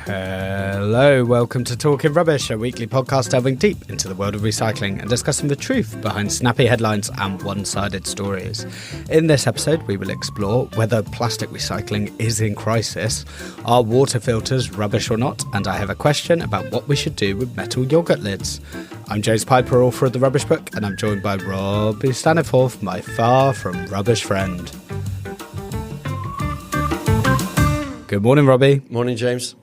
Hello, welcome to Talking Rubbish, a weekly podcast delving deep into the world of recycling and discussing the truth behind snappy headlines and one-sided stories. In this episode, we will explore whether plastic recycling is in crisis, are water filters rubbish or not, and I have a question about what we should do with metal yoghurt lids. I'm James Piper, author of The Rubbish Book, and I'm joined by Robbie Staniforth, my far from rubbish friend. Good morning, Robbie. Morning, James.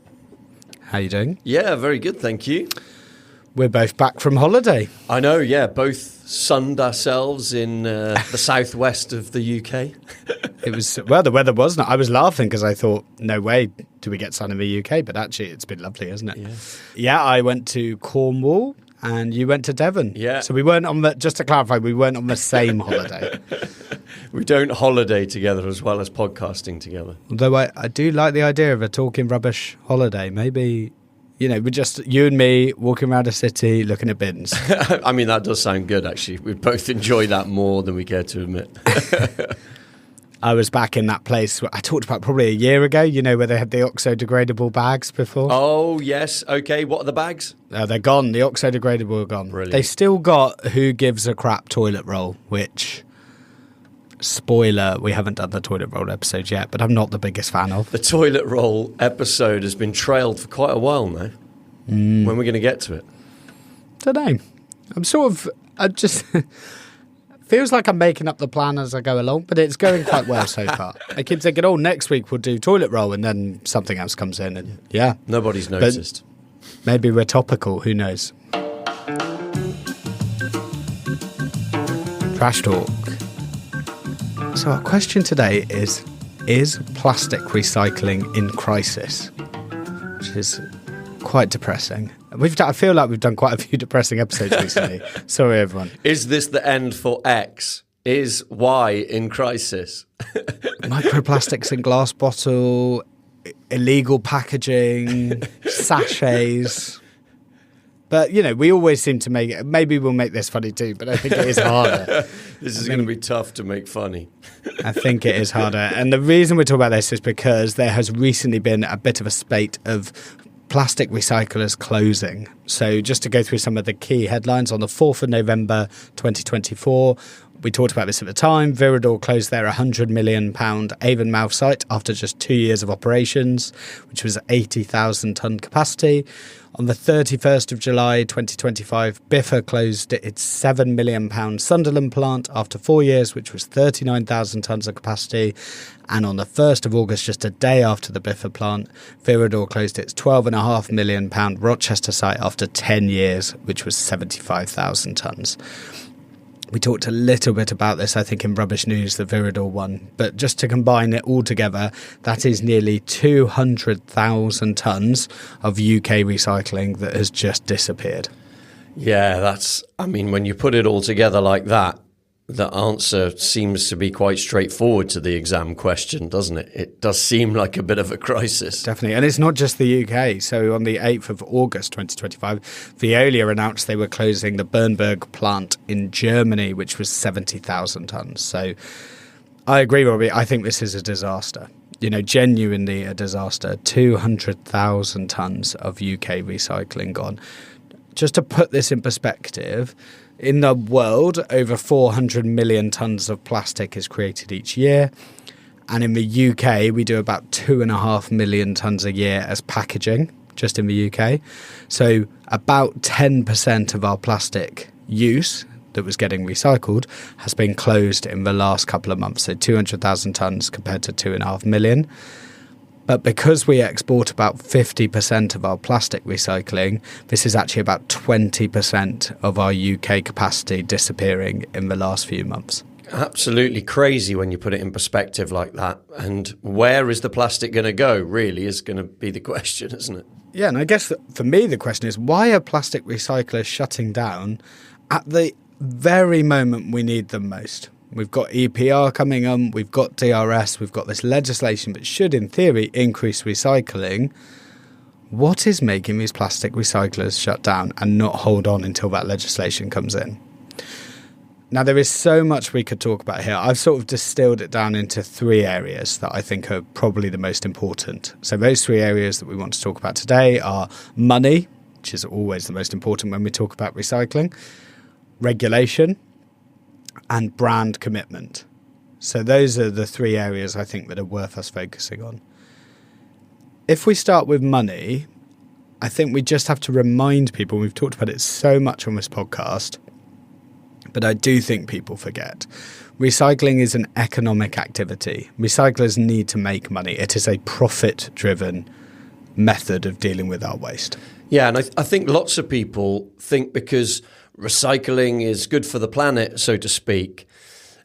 How you doing? Yeah, very good, thank you. We're both back from holiday. I know, yeah, both sunned ourselves in the southwest of the UK. The weather wasn't. I was laughing because I thought, no way do we get sun in the UK, but actually it's been lovely, hasn't it? Yeah, I went to Cornwall and you went to Devon. Yeah. So we weren't on just to clarify, we weren't on the same holiday. We don't holiday together as well as podcasting together. Although I do like the idea of a Talking Rubbish holiday. Maybe, we're just you and me walking around a city looking at bins. I mean, that does sound good, actually. We both enjoy that more than we care to admit. I was back in that place I talked about probably a year ago, where they had the oxo-degradable bags before. Oh, yes. Okay, what are the bags? They're gone. The oxo-degradable are gone. Brilliant. They still got Who Gives a Crap toilet roll, which... Spoiler, we haven't done the toilet roll episode yet, but I'm not the biggest fan of. The toilet roll episode has been trailed for quite a while now. When are we going to get to it? Don't know. I just... feels like I'm making up the plan as I go along, but it's going quite well so far. I keep thinking, next week we'll do toilet roll, and then something else comes in, and yeah. Nobody's noticed. But maybe we're topical, who knows? Trash talk. So our question today is plastic recycling in crisis? Which is quite depressing. I feel like we've done quite a few depressing episodes recently. Sorry, everyone. Is this the end for X? Is Y in crisis? Microplastics in glass bottle, illegal packaging, sachets... But, we always seem to make it. Maybe we'll make this funny too, but I think it is harder. This is going to be tough to make funny. I think it is harder. And the reason we're talking about this is because there has recently been a bit of a spate of plastic recyclers closing. So just to go through some of the key headlines, on the 4th of November 2024, we talked about this at the time, Viridor closed their £100 million Avonmouth site after just 2 years of operations, which was 80,000 tonne capacity. On the 31st of July 2025, Biffa closed its £7 million Sunderland plant after 4 years, which was 39,000 tonnes of capacity. And on the 1st of August, just a day after the Biffa plant, Viridor closed its £12.5 million Rochester site after 10 years, which was 75,000 tonnes. We talked a little bit about this, I think, in Rubbish News, the Viridor one. But just to combine it all together, that is nearly 200,000 tonnes of UK recycling that has just disappeared. Yeah, when you put it all together like that, the answer seems to be quite straightforward to the exam question, doesn't it? It does seem like a bit of a crisis. Definitely. And it's not just the UK. So on the 8th of August 2025, Veolia announced they were closing the Bernburg plant in Germany, which was 70,000 tonnes. So I agree, Robbie. I think this is a disaster. Genuinely a disaster. 200,000 tonnes of UK recycling gone. Just to put this in perspective, in the world, over 400 million tonnes of plastic is created each year. And in the UK, we do about 2.5 million tonnes a year as packaging, just in the UK. So about 10% of our plastic use that was getting recycled has been closed in the last couple of months. So 200,000 tonnes compared to 2.5 million. But because we export about 50% of our plastic recycling, this is actually about 20% of our UK capacity disappearing in the last few months. Absolutely crazy when you put it in perspective like that. And where is the plastic going to go, really, is going to be the question, isn't it? Yeah, and I guess for me the question is, why are plastic recyclers shutting down at the very moment we need them most? We've got EPR coming on, we've got DRS, we've got this legislation that should, in theory, increase recycling. What is making these plastic recyclers shut down and not hold on until that legislation comes in? Now, there is so much we could talk about here. I've sort of distilled it down into 3 areas that I think are probably the most important. So those 3 areas that we want to talk about today are money, which is always the most important when we talk about recycling, regulation, and brand commitment. So those are the 3 areas I think that are worth us focusing on. If we start with money, I think we just have to remind people, we've talked about it so much on this podcast, but I do think people forget. Recycling is an economic activity. Recyclers need to make money. It is a profit-driven method of dealing with our waste. Yeah, and I think lots of people think because recycling is good for the planet, so to speak,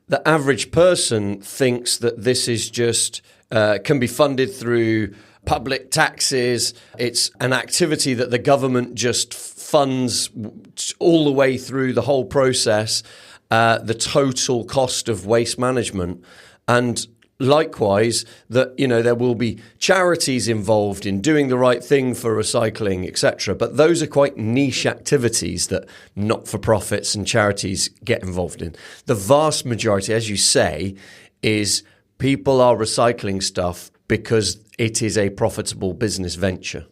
the average person thinks that this is just can be funded through public taxes. It's an activity that the government just funds all the way through the whole process, the total cost of waste management. And likewise, that there will be charities involved in doing the right thing for recycling, etc. But those are quite niche activities that not-for-profits and charities get involved in. The vast majority, as you say, is people are recycling stuff because it is a profitable business venture.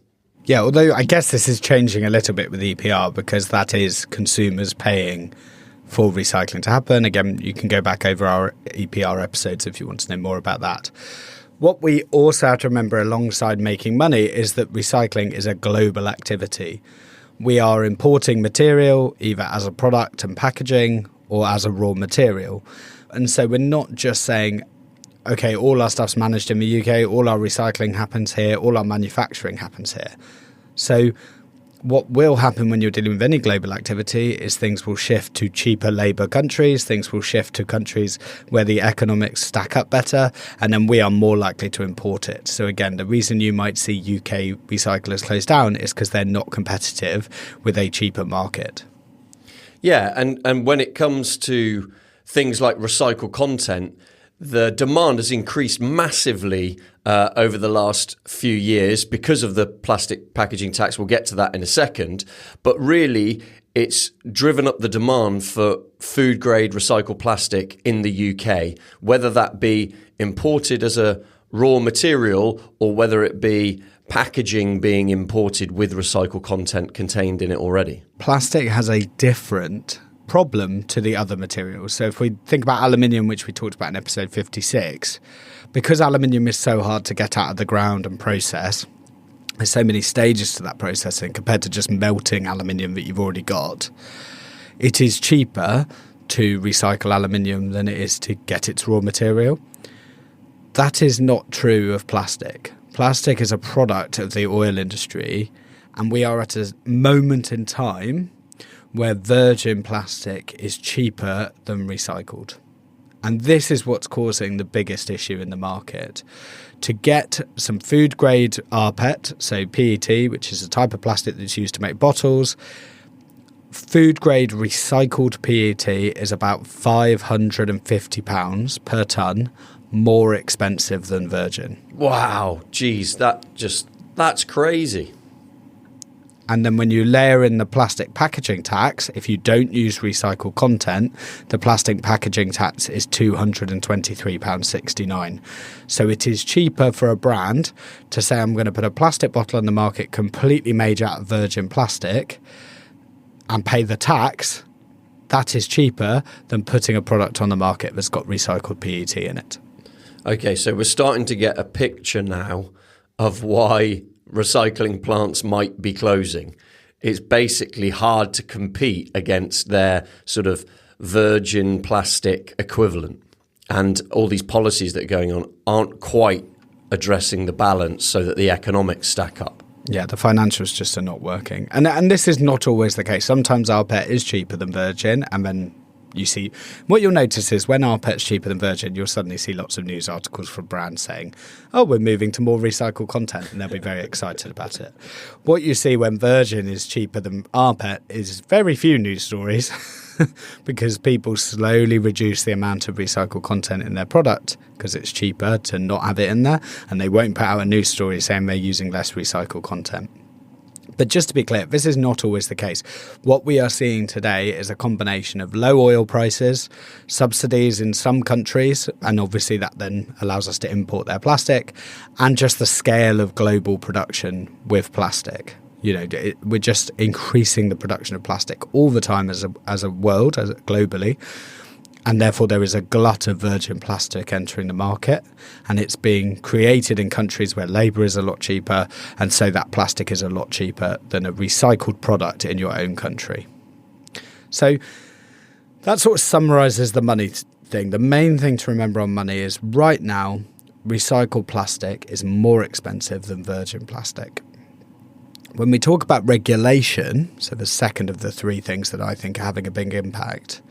Yeah, although I guess this is changing a little bit with EPR because that is consumers paying for recycling to happen. Again, you can go back over our EPR episodes if you want to know more about that. What we also have to remember alongside making money is that recycling is a global activity. We are importing material either as a product and packaging or as a raw material. And so we're not just saying, okay, all our stuff's managed in the UK, all our recycling happens here, all our manufacturing happens here. So what will happen when you're dealing with any global activity is things will shift to cheaper labour countries, things will shift to countries where the economics stack up better, and then we are more likely to import it. So again, the reason you might see UK recyclers close down is because they're not competitive with a cheaper market. Yeah, and when it comes to things like recycled content, the demand has increased massively over the last few years because of the plastic packaging tax. We'll get to that in a second. But really, it's driven up the demand for food-grade recycled plastic in the UK, whether that be imported as a raw material or whether it be packaging being imported with recycled content contained in it already. Plastic has a different problem to the other materials. So if we think about aluminium, which we talked about in episode 56, because aluminium is so hard to get out of the ground and process, there's so many stages to that processing compared to just melting aluminium that you've already got. It is cheaper to recycle aluminium than it is to get its raw material. That is not true of plastic. Plastic is a product of the oil industry, and we are at a moment in time where virgin plastic is cheaper than recycled. And this is what's causing the biggest issue in the market. To get some food grade rPET, so PET, which is a type of plastic that's used to make bottles, food grade recycled PET is about £550 per tonne more expensive than virgin. Wow, geez, that's crazy. And then when you layer in the plastic packaging tax, if you don't use recycled content, the plastic packaging tax is £223.69. So it is cheaper for a brand to say, I'm going to put a plastic bottle on the market completely made out of virgin plastic and pay the tax. That is cheaper than putting a product on the market that's got recycled PET in it. Okay, so we're starting to get a picture now of why recycling plants might be closing. It's basically hard to compete against their sort of virgin plastic equivalent. And all these policies that are going on aren't quite addressing the balance so that the economics stack up. Yeah, the financials just are not working. And this is not always the case. Sometimes rPET is cheaper than virgin, and then you see, what you'll notice is when rPET's cheaper than virgin, you'll suddenly see lots of news articles from brands saying, oh, we're moving to more recycled content, and they'll be very excited about it. What you see when virgin is cheaper than rPET is very few news stories because people slowly reduce the amount of recycled content in their product because it's cheaper to not have it in there, and they won't put out a news story saying they're using less recycled content. But just to be clear, this is not always the case. What we are seeing today is a combination of low oil prices, subsidies in some countries, and obviously that then allows us to import their plastic, and just the scale of global production with plastic. We're just increasing the production of plastic all the time as a world, globally. And therefore, there is a glut of virgin plastic entering the market, and it's being created in countries where labour is a lot cheaper, and so that plastic is a lot cheaper than a recycled product in your own country. So that sort of summarises the money thing. The main thing to remember on money is right now, recycled plastic is more expensive than virgin plastic. When we talk about regulation, so the second of the three things that I think are having a big impact,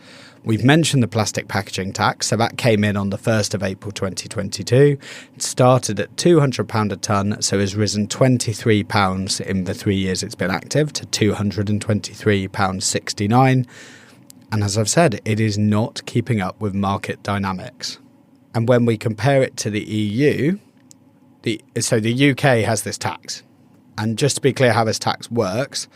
we've mentioned the plastic packaging tax. So that came in on the 1st of April 2022. It started at £200 a tonne, so has risen £23 in the 3 years it's been active to £223.69. And as I've said, it is not keeping up with market dynamics. And when we compare it to the EU, so the UK has this tax. And just to be clear how this tax works,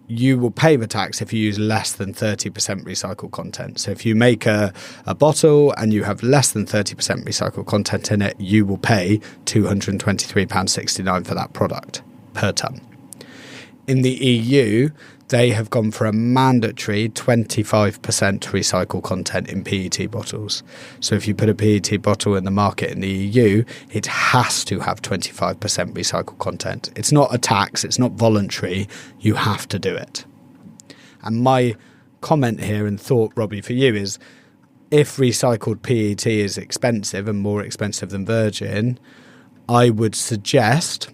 you will pay the tax if you use less than 30% recycled content. So if you make a bottle and you have less than 30% recycled content in it, you will pay £223.69 for that product per tonne. In the EU, they have gone for a mandatory 25% recycled content in PET bottles. So if you put a PET bottle in the market in the EU, it has to have 25% recycled content. It's not a tax, it's not voluntary, you have to do it. And my comment here and thought, Robbie, for you is, if recycled PET is expensive and more expensive than virgin, I would suggest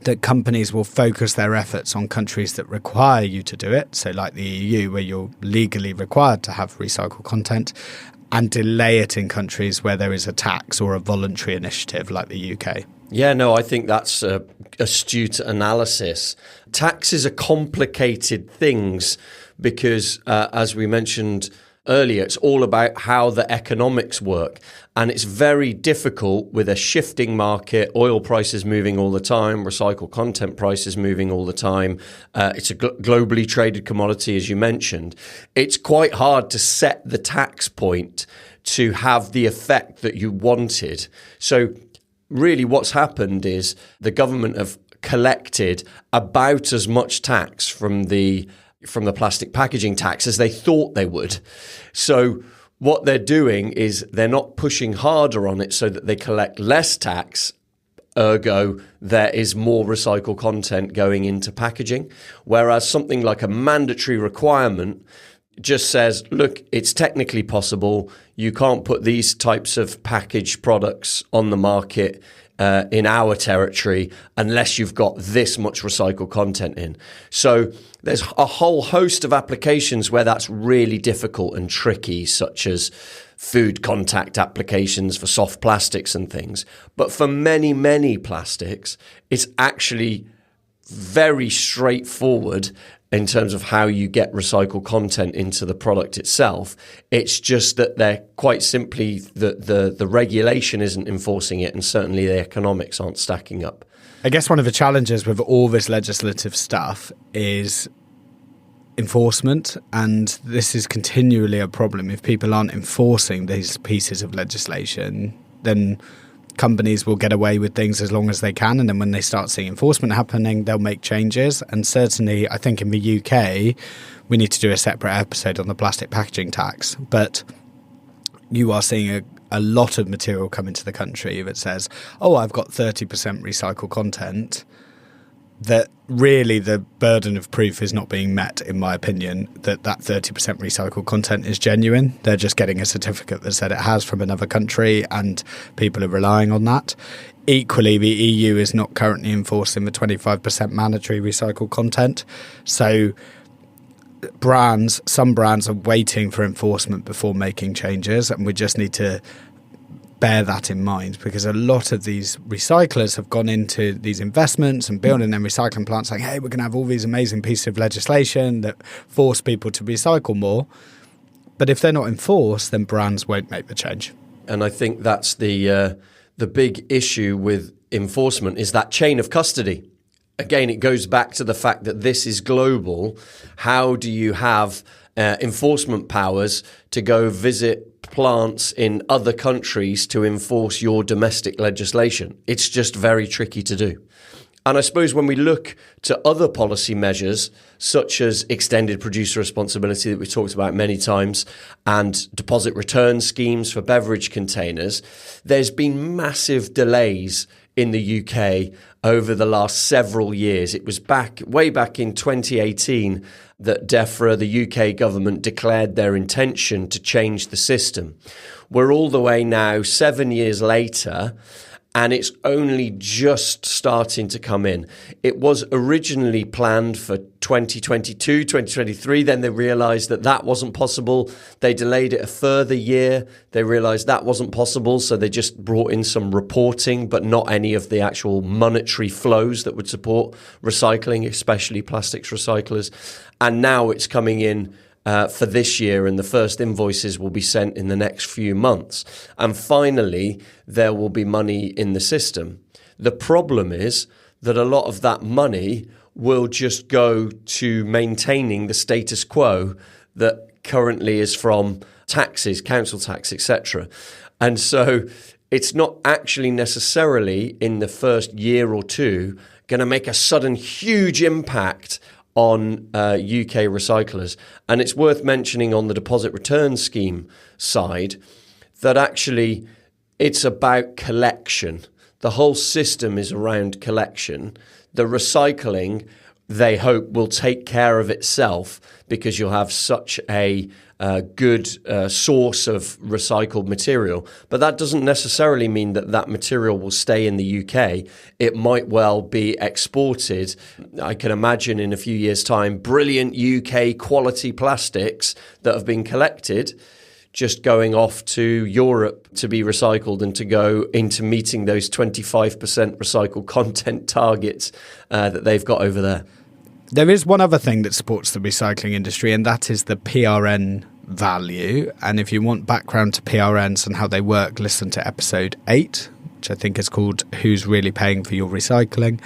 that companies will focus their efforts on countries that require you to do it, so like the EU, where you're legally required to have recycled content, and delay it in countries where there is a tax or a voluntary initiative like the UK. Yeah, no, I think that's astute analysis. Taxes are complicated things because, as we mentioned earlier, it's all about how the economics work. And it's very difficult with a shifting market, oil prices moving all the time, recycled content prices moving all the time. It's a globally traded commodity, as you mentioned. It's quite hard to set the tax point to have the effect that you wanted. So really what's happened is the government have collected about as much tax from the plastic packaging tax as they thought they would. So what they're doing is they're not pushing harder on it so that they collect less tax, ergo there is more recycled content going into packaging. Whereas something like a mandatory requirement just says, look, it's technically possible. You can't put these types of packaged products on the market in our territory unless you've got this much recycled content in. So there's a whole host of applications where that's really difficult and tricky, such as food contact applications for soft plastics and things. But for many, many plastics, it's actually very straightforward in terms of how you get recycled content into the product itself. It's just that they're quite simply, the regulation isn't enforcing it, and certainly the economics aren't stacking up. I guess one of the challenges with all this legislative stuff is enforcement, and this is continually a problem. If people aren't enforcing these pieces of legislation, then companies will get away with things as long as they can, and then when they start seeing enforcement happening, they'll make changes. And certainly I think in the UK we need to do a separate episode on the plastic packaging tax, but you are seeing a lot of material come into the country that says, oh, I've got 30% recycled content, that really the burden of proof is not being met, in my opinion, that 30% recycled content is genuine. They're just getting a certificate that said it has from another country, and people are relying on that. Equally, the EU is not currently enforcing the 25% mandatory recycled content. So some brands are waiting for enforcement before making changes, and we just need to bear that in mind, because a lot of these recyclers have gone into these investments and building their recycling plants saying, hey, we're going to have all these amazing pieces of legislation that force people to recycle more. But if they're not enforced, then brands won't make the change. And I think that's the big issue with enforcement, is that chain of custody. again, it goes back to the fact that this is global. How do you have enforcement powers to go visit plants in other countries to enforce your domestic legislation? It's just very tricky to do. And I suppose when we look to other policy measures, such as extended producer responsibility that we've talked about many times, and deposit return schemes for beverage containers, there's been massive delays in the UK over the last several years. It was way back in 2018 that DEFRA, the UK government, declared their intention to change the system. We're all the way now 7 years later, and it's only just starting to come in. It was originally planned for 2022, 2023. Then they realised that wasn't possible. They delayed it a further year. They realised that wasn't possible. So they just brought in some reporting, but not any of the actual monetary flows that would support recycling, especially plastics recyclers. And now it's coming in for this year, and the first invoices will be sent in the next few months. And finally, there will be money in the system. The problem is that a lot of that money will just go to maintaining the status quo that currently is from taxes, council tax, etc. And so it's not actually necessarily in the first year or two going to make a sudden huge impact on UK recyclers. And it's worth mentioning on the deposit return scheme side that actually it's about collection. The whole system is around collection. The recycling, they hope, will take care of itself because you'll have such a good source of recycled material. But that doesn't necessarily mean that material will stay in the UK. It might well be exported. I can imagine in a few years' time, brilliant UK quality plastics that have been collected just going off to Europe to be recycled and to go into meeting those 25% recycled content targets that they've got over there. There is one other thing that supports the recycling industry, and that is the PRN value. And if you want background to PRNs and how they work, listen to episode 8, which I think is called Who's Really Paying for Your Recycling.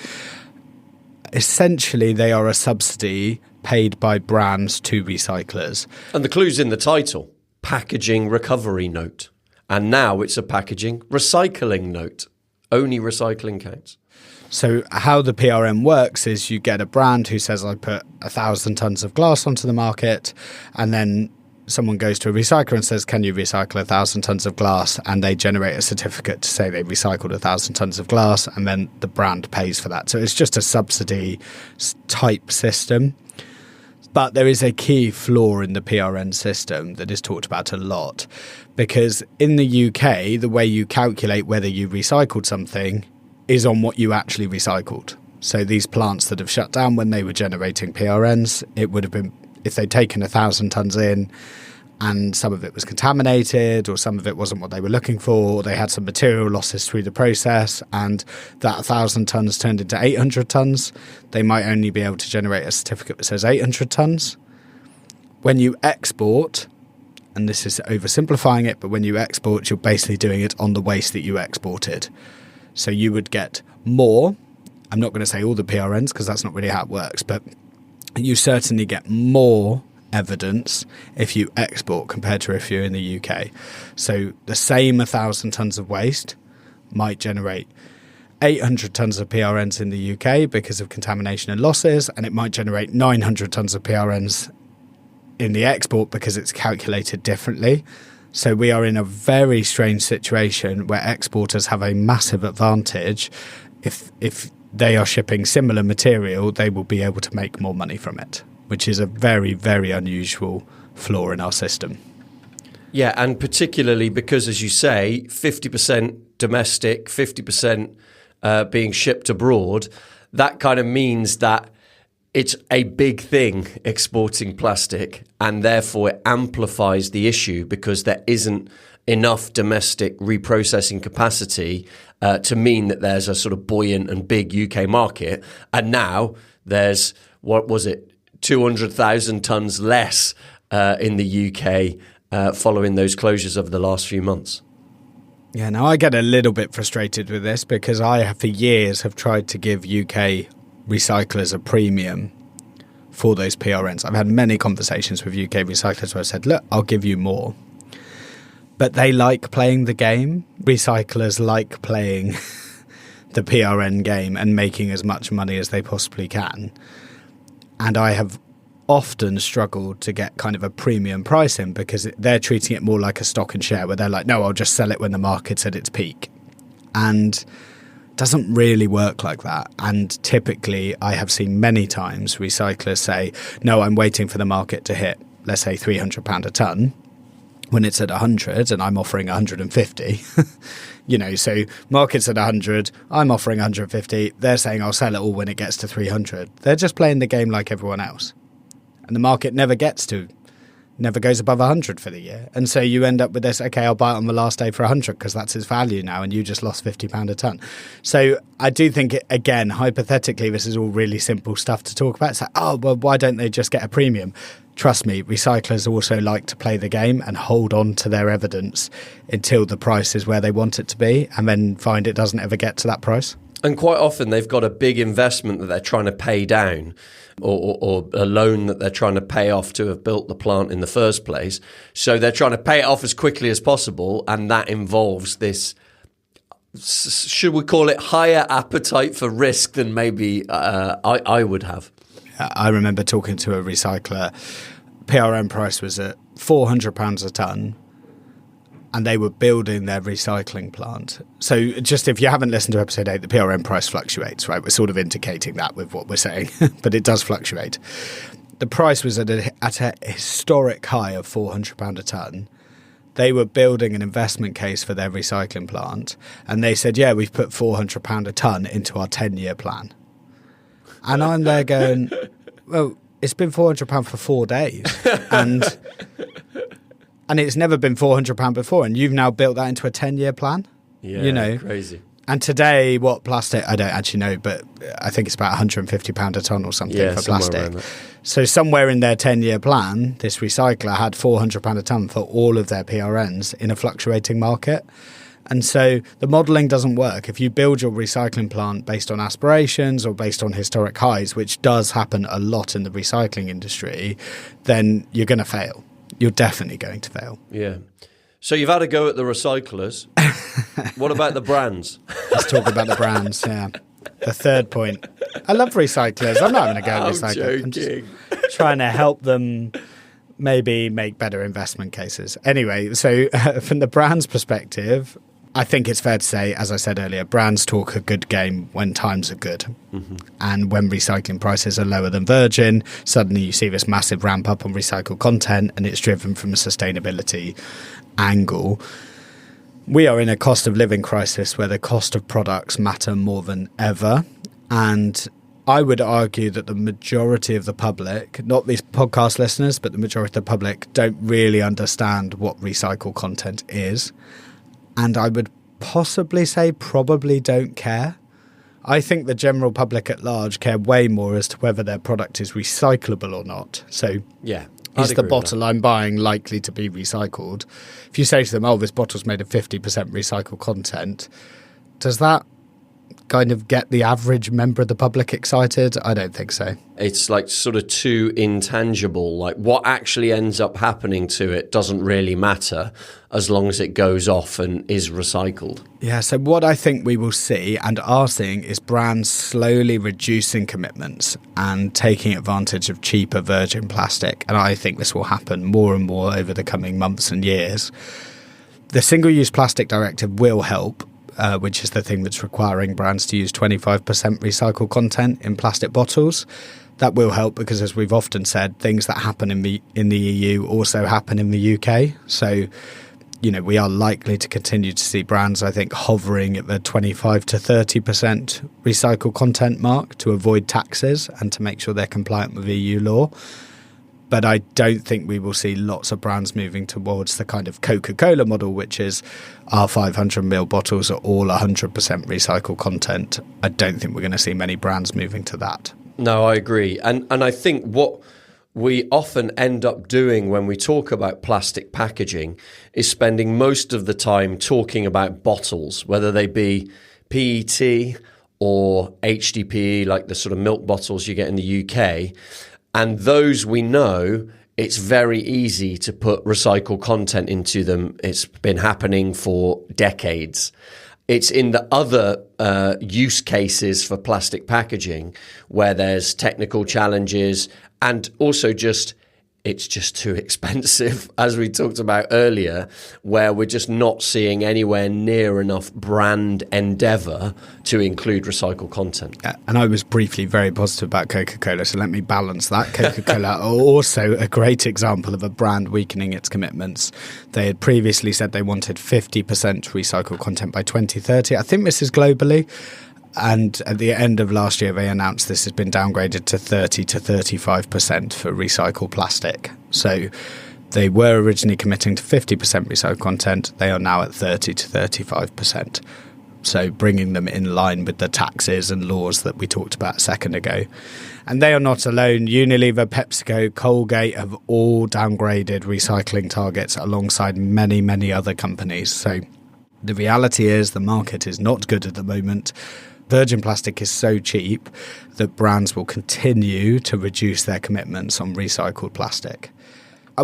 Essentially, they are a subsidy paid by brands to recyclers. And the clue's in the title, packaging recovery note. And now it's a packaging recycling note. Only recycling counts. So how the PRM works is you get a brand who says, I put 1,000 tons of glass onto the market, and then someone goes to a recycler and says, can you recycle 1,000 tons of glass? And they generate a certificate to say they recycled 1,000 tons of glass, and then the brand pays for that. So it's just a subsidy type system. But there is a key flaw in the PRN system that is talked about a lot, because in the UK, the way you calculate whether you recycled something is on what you actually recycled. So these plants that have shut down when they were generating PRNs, it would have been, if they'd taken 1,000 tons in and some of it was contaminated or some of it wasn't what they were looking for, or they had some material losses through the process, and that 1,000 tons turned into 800 tons, they might only be able to generate a certificate that says 800 tons. When you export, and this is oversimplifying it, but when you export, you're basically doing it on the waste that you exported. So you would get more. I'm not going to say all the PRNs because that's not really how it works, but you certainly get more evidence if you export compared to if you're in the UK. So the same 1,000 tons of waste might generate 800 tons of PRNs in the UK because of contamination and losses, and it might generate 900 tons of PRNs in the export because it's calculated differently. So we are in a very strange situation where exporters have a massive advantage. If they are shipping similar material, they will be able to make more money from it, which is a very, very unusual flaw in our system. Yeah, and particularly because, as you say, 50% domestic, 50% being shipped abroad, that kind of means that it's a big thing exporting plastic, and therefore it amplifies the issue because there isn't enough domestic reprocessing capacity to mean that there's a sort of buoyant and big UK market. And now there's, 200,000 tonnes less in the UK following those closures over the last few months. Yeah, now I get a little bit frustrated with this because I, for years, have tried to give UK recyclers a premium for those PRNs. I've had many conversations with UK recyclers where I said, look, I'll give you more. But they like playing the game. Recyclers like playing the PRN game and making as much money as they possibly can. And I have often struggled to get kind of a premium pricing because they're treating it more like a stock and share where they're like, no, I'll just sell it when the market's at its peak. And it doesn't really work like that. And typically I have seen many times recyclers say, no, I'm waiting for the market to hit, let's say £300 a tonne, when it's at 100 and I'm offering 150. So market's at 100, I'm offering 150. They're saying I'll sell it all when it gets to 300. They're just playing the game like everyone else. And the market never goes above 100 for the year. And so you end up with this, okay, I'll buy it on the last day for 100 because that's its value now and you just lost £50 a tonne. So I do think, again, hypothetically, this is all really simple stuff to talk about. It's like, oh, well, why don't they just get a premium? Trust me, recyclers also like to play the game and hold on to their evidence until the price is where they want it to be and then find it doesn't ever get to that price. And quite often they've got a big investment that they're trying to pay down or a loan that they're trying to pay off to have built the plant in the first place. So they're trying to pay it off as quickly as possible, and that involves this, should we call it, higher appetite for risk than maybe I would have. I remember talking to a recycler. PRM price was at £400 a tonne, and they were building their recycling plant. So just if you haven't listened to episode 8, the PRM price fluctuates, right? We're sort of indicating that with what we're saying, but it does fluctuate. The price was at a historic high of £400 a tonne. They were building an investment case for their recycling plant, and they said, yeah, we've put £400 a tonne into our 10-year plan. And I'm there going, well, it's been £400 for 4 days. And it's never been £400 before. And you've now built that into a 10-year plan. Yeah, crazy. And today, what plastic, I don't actually know, but I think it's about £150 a tonne or something for plastic. So somewhere in their 10-year plan, this recycler had £400 a tonne for all of their PRNs in a fluctuating market. And so the modelling doesn't work. If you build your recycling plant based on aspirations or based on historic highs, which does happen a lot in the recycling industry, then you're going to fail. You're definitely going to fail. Yeah. So you've had a go at the recyclers. What about the brands? Let's talk about the brands, yeah. The third point. I love recyclers. I'm not having a go at recyclers. I'm just trying to help them maybe make better investment cases. Anyway, so from the brand's perspective, I think it's fair to say, as I said earlier, brands talk a good game when times are good. Mm-hmm. And when recycling prices are lower than virgin, suddenly you see this massive ramp up on recycled content, and it's driven from a sustainability angle. We are in a cost of living crisis where the cost of products matter more than ever. And I would argue that the majority of the public, not these podcast listeners, but the majority of the public don't really understand what recycled content is. And I would possibly say probably don't care. I think the general public at large care way more as to whether their product is recyclable or not. So yeah, is the bottle I'm buying likely to be recycled? If you say to them, oh, this bottle's made of 50% recycled content, does that kind of get the average member of the public excited? I don't think so. It's like sort of too intangible. Like what actually ends up happening to it doesn't really matter as long as it goes off and is recycled. Yeah, so what I think we will see and are seeing is brands slowly reducing commitments and taking advantage of cheaper virgin plastic. And I think this will happen more and more over the coming months and years. The Single-Use Plastic Directive will help, which is the thing that's requiring brands to use 25% recycled content in plastic bottles. That will help because, as we've often said, things that happen in the EU also happen in the UK. So, we are likely to continue to see brands, I think, hovering at the 25 to 30% recycled content mark to avoid taxes and to make sure they're compliant with EU law. But I don't think we will see lots of brands moving towards the kind of Coca-Cola model, which is our 500ml bottles are all 100% recycled content. I don't think we're going to see many brands moving to that. No, I agree. And I think what we often end up doing when we talk about plastic packaging is spending most of the time talking about bottles, whether they be PET or HDPE, like the sort of milk bottles you get in the UK. And those we know, it's very easy to put recycled content into them. It's been happening for decades. It's in the other use cases for plastic packaging where there's technical challenges and also it's just too expensive, as we talked about earlier, where we're just not seeing anywhere near enough brand endeavour to include recycled content. And I was briefly very positive about Coca-Cola, so let me balance that. Coca-Cola are also a great example of a brand weakening its commitments. They had previously said they wanted 50% recycled content by 2030. I think this is globally. And at the end of last year, they announced this has been downgraded to 30 to 35% for recycled plastic. So they were originally committing to 50% recycled content. They are now at 30 to 35%. So bringing them in line with the taxes and laws that we talked about a second ago. And they are not alone. Unilever, PepsiCo, Colgate have all downgraded recycling targets alongside many, many other companies. So the reality is the market is not good at the moment. Virgin plastic is so cheap that brands will continue to reduce their commitments on recycled plastic.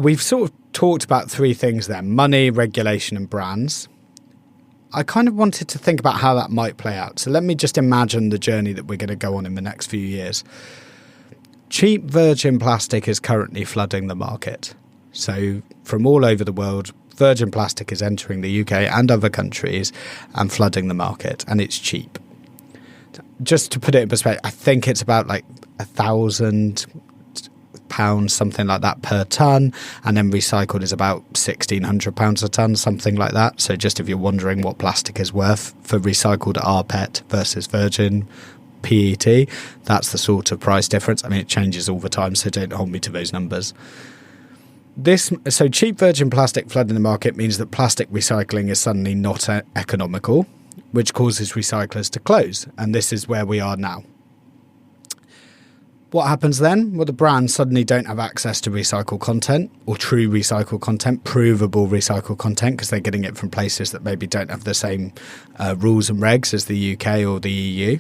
We've sort of talked about three things there: money, regulation and brands. I kind of wanted to think about how that might play out. So let me just imagine the journey that we're going to go on in the next few years. Cheap virgin plastic is currently flooding the market. So from all over the world, virgin plastic is entering the UK and other countries and flooding the market, and it's cheap. Just to put it in perspective, I think it's about like £1,000, something like that per tonne, and then recycled is about £1,600 a tonne, something like that. So just if you're wondering what plastic is worth for recycled rPET versus virgin PET, that's the sort of price difference. I mean, it changes all the time, so don't hold me to those numbers. So cheap virgin plastic flooding the market means that plastic recycling is suddenly not economical, which causes recyclers to close. And this is where we are now. What happens then? Well, the brands suddenly don't have access to recycled content or true recycled content, provable recycled content, because they're getting it from places that maybe don't have the same rules and regs as the UK or the EU.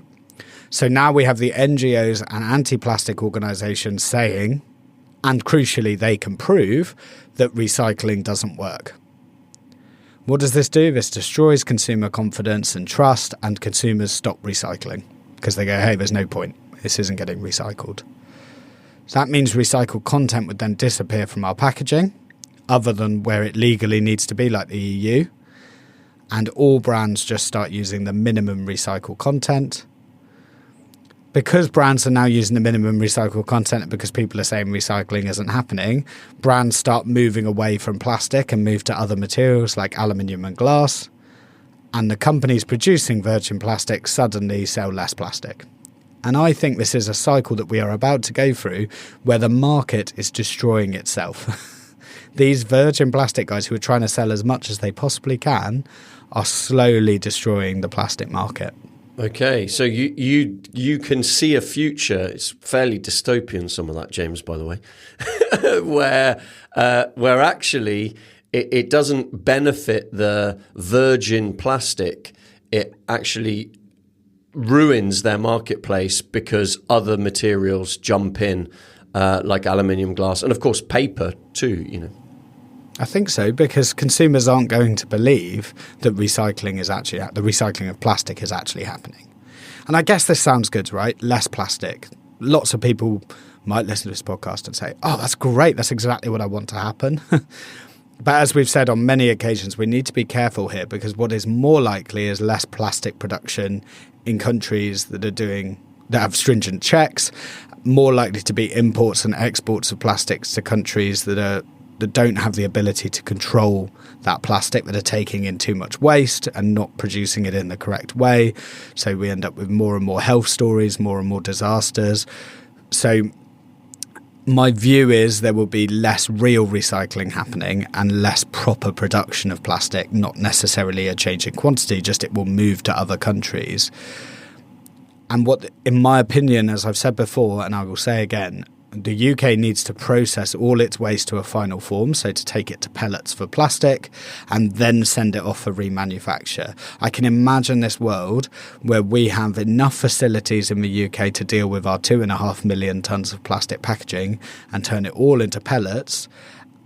So now we have the NGOs and anti-plastic organisations saying, and crucially they can prove, that recycling doesn't work. What does this do? This destroys consumer confidence and trust, and consumers stop recycling because they go, hey, there's no point. This isn't getting recycled. So that means recycled content would then disappear from our packaging, other than where it legally needs to be, like the EU. And all brands just start using the minimum recycled content. Because brands are now using the minimum recycled content, because people are saying recycling isn't happening, brands start moving away from plastic and move to other materials like aluminium and glass. And the companies producing virgin plastic suddenly sell less plastic. And I think this is a cycle that we are about to go through where the market is destroying itself. These virgin plastic guys who are trying to sell as much as they possibly can are slowly destroying the plastic market. Okay, so you can see a future. It's fairly dystopian, some of that, James, by the way, where actually it doesn't benefit the virgin plastic. It actually ruins their marketplace because other materials jump in, like aluminium, glass, and of course paper too. You know. I think so, because consumers aren't going to believe that the recycling of plastic is actually happening. And I guess this sounds good, right? Less plastic. Lots of people might listen to this podcast and say, oh, that's great. That's exactly what I want to happen. But as we've said on many occasions, we need to be careful here, because what is more likely is less plastic production in countries that have stringent checks, more likely to be imports and exports of plastics to countries that don't have the ability to control that plastic, that are taking in too much waste and not producing it in the correct way. So we end up with more and more health stories, more and more disasters. So my view is there will be less real recycling happening and less proper production of plastic, not necessarily a change in quantity, just it will move to other countries. And what, in my opinion, as I've said before, and I will say again, the UK needs to process all its waste to a final form, so to take it to pellets for plastic and then send it off for remanufacture. I can imagine this world where we have enough facilities in the UK to deal with our 2.5 million tonnes of plastic packaging and turn it all into pellets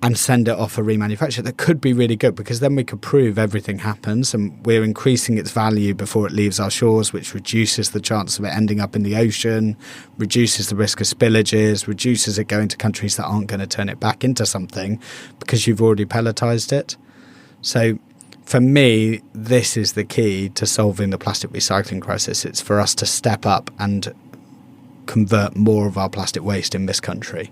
and send it off for remanufacture. That could be really good, because then we could prove everything happens and we're increasing its value before it leaves our shores, which reduces the chance of it ending up in the ocean, reduces the risk of spillages, reduces it going to countries that aren't going to turn it back into something because you've already pelletized it. So for me, this is the key to solving the plastic recycling crisis. It's for us to step up and convert more of our plastic waste in this country.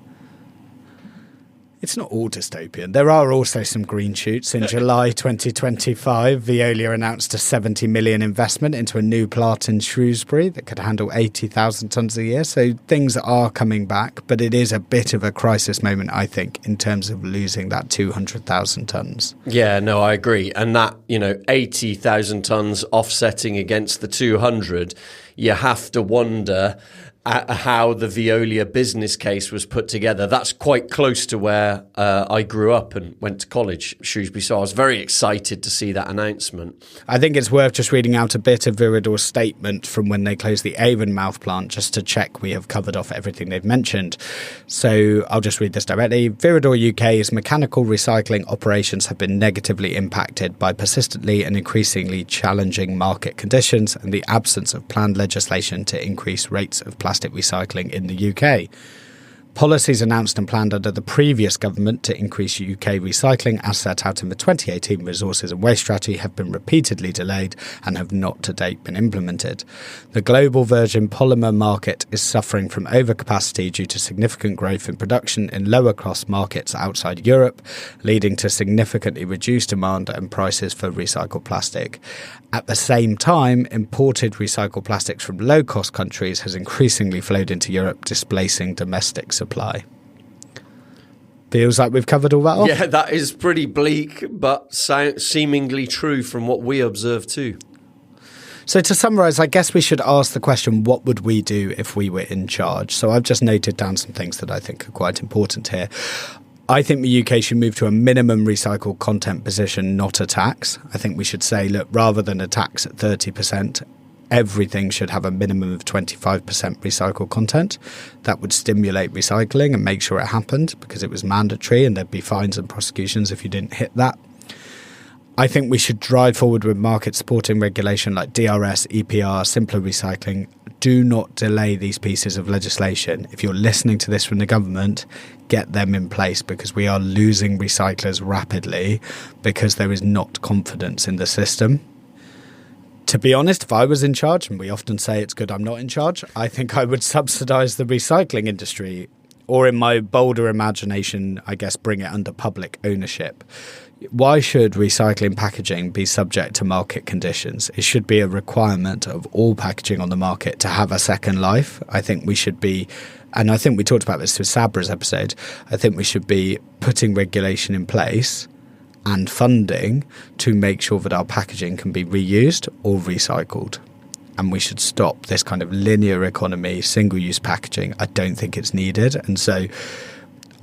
It's not all dystopian. There are also some green shoots. In July 2025, Veolia announced a 70 million investment into a new plant in Shrewsbury that could handle 80,000 tonnes a year. So things are coming back, but it is a bit of a crisis moment, I think, in terms of losing that 200,000 tonnes. Yeah, no, I agree. And that, 80,000 tonnes offsetting against the 200, you have to wonder at how the Veolia business case was put together. That's quite close to where I grew up and went to college, Shrewsbury. So I was very excited to see that announcement. I think it's worth just reading out a bit of Viridor's statement from when they closed the Avonmouth plant, just to check we have covered off everything they've mentioned. So I'll just read this directly. Viridor UK's mechanical recycling operations have been negatively impacted by persistently and increasingly challenging market conditions and the absence of planned legislation to increase rates of plastic recycling in the UK. Policies announced and planned under the previous government to increase UK recycling, as set out in the 2018 Resources and Waste Strategy, have been repeatedly delayed and have not to date been implemented. The global virgin polymer market is suffering from overcapacity due to significant growth in production in lower-cost markets outside Europe, leading to significantly reduced demand and prices for recycled plastic. At the same time, imported recycled plastics from low-cost countries has increasingly flowed into Europe, displacing domestic supply. Feels like we've covered all that off. Yeah, that is pretty bleak, but seemingly true from what we observe too. So to summarise, I guess we should ask the question, what would we do if we were in charge? So I've just noted down some things that I think are quite important here. I think the UK should move to a minimum recycled content position, not a tax. I think we should say, look, rather than a tax at 30%, everything should have a minimum of 25% recycled content. That would stimulate recycling and make sure it happened, because it was mandatory and there'd be fines and prosecutions if you didn't hit that. I think we should drive forward with market supporting regulation like DRS, EPR, simpler recycling. Do not delay these pieces of legislation. If you're listening to this from the government, get them in place, because we are losing recyclers rapidly because there is not confidence in the system. To be honest, if I was in charge, and we often say it's good I'm not in charge, I think I would subsidise the recycling industry, or in my bolder imagination, I guess, bring it under public ownership. Why should recycling packaging be subject to market conditions? It should be a requirement of all packaging on the market to have a second life. I think we should be, and I think we talked about this with Sabra's episode, I think we should be putting regulation in place and funding to make sure that our packaging can be reused or recycled. And we should stop this kind of linear economy, single-use packaging. I don't think it's needed. And so